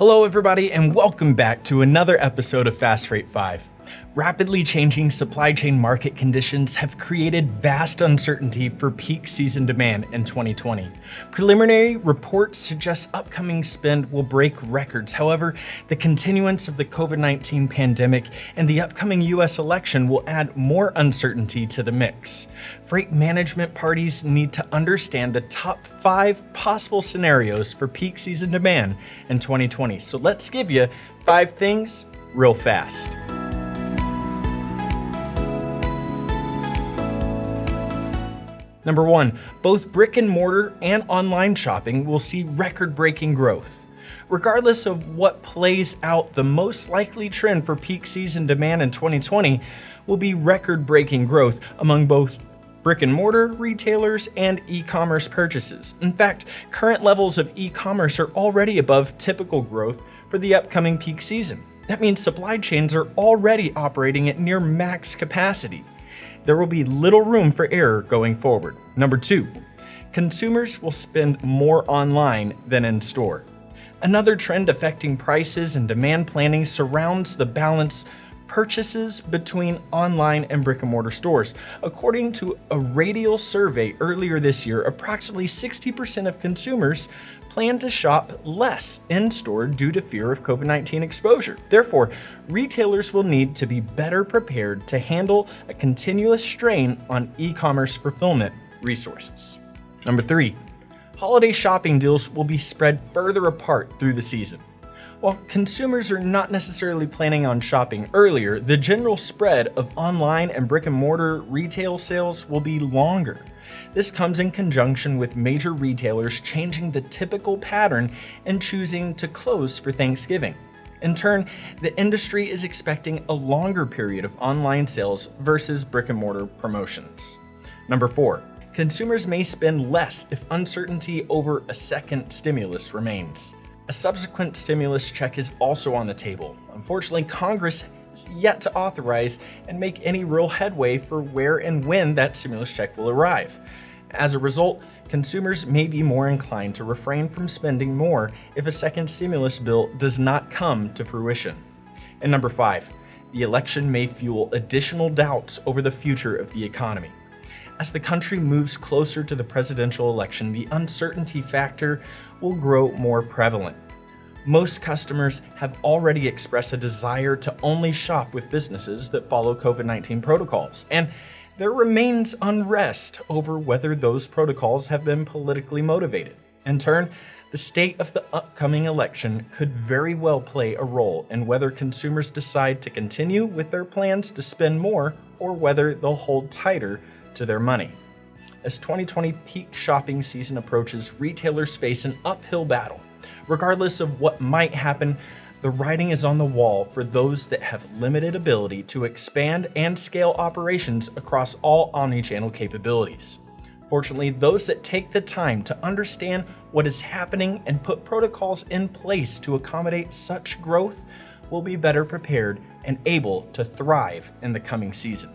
Hello everybody and welcome back to another episode of Fast Freight 5. Rapidly changing supply chain market conditions have created vast uncertainty for peak season demand in 2020. Preliminary reports suggest upcoming spend will break records. However, the continuance of the COVID-19 pandemic and the upcoming US election will add more uncertainty to the mix. Freight management parties need to understand the top 5 possible scenarios for peak season demand in 2020. So let's give you 5 things real fast. Number 1, both brick and mortar and online shopping will see record-breaking growth. Regardless of what plays out, the most likely trend for peak season demand in 2020 will be record-breaking growth among both brick and mortar retailers and e-commerce purchases. In fact, current levels of e-commerce are already above typical growth for the upcoming peak season. That means supply chains are already operating at near max capacity. There will be little room for error going forward. Number 2, consumers will spend more online than in store. Another trend affecting prices and demand planning surrounds the balance purchases between online and brick and mortar stores. According to a Radial survey earlier this year, approximately 60% of consumers plan to shop less in-store due to fear of COVID-19 exposure. Therefore, retailers will need to be better prepared to handle a continuous strain on e-commerce fulfillment resources. Number 3, holiday shopping deals will be spread further apart through the season. While consumers are not necessarily planning on shopping earlier, the general spread of online and brick and mortar retail sales will be longer. This comes in conjunction with major retailers changing the typical pattern and choosing to close for Thanksgiving. In turn, the industry is expecting a longer period of online sales versus brick and mortar promotions. Number 4, consumers may spend less if uncertainty over a second stimulus remains. A subsequent stimulus check is also on the table. Unfortunately, Congress is yet to authorize and make any real headway for where and when that stimulus check will arrive. As a result, consumers may be more inclined to refrain from spending more if a second stimulus bill does not come to fruition. And number 5, the election may fuel additional doubts over the future of the economy. As the country moves closer to the presidential election, the uncertainty factor will grow more prevalent. Most customers have already expressed a desire to only shop with businesses that follow COVID-19 protocols, and there remains unrest over whether those protocols have been politically motivated. In turn, the state of the upcoming election could very well play a role in whether consumers decide to continue with their plans to spend more or whether they'll hold tighter to their money. As 2020 peak shopping season approaches, retailers face an uphill battle. Regardless of what might happen, the writing is on the wall for those that have limited ability to expand and scale operations across all omnichannel capabilities. Fortunately, those that take the time to understand what is happening and put protocols in place to accommodate such growth will be better prepared and able to thrive in the coming season.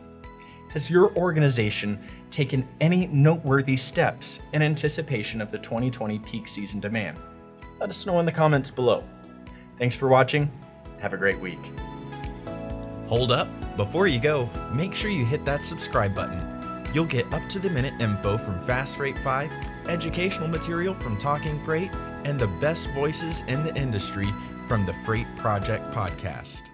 Has your organization taken any noteworthy steps in anticipation of the 2020 peak season demand? Let us know in the comments below. Thanks for watching. Have a great week. Hold up. Before you go, make sure you hit that subscribe button. You'll get up-to-the-minute info from Fast Freight 5, educational material from Talking Freight, and the best voices in the industry from the Freight Project podcast.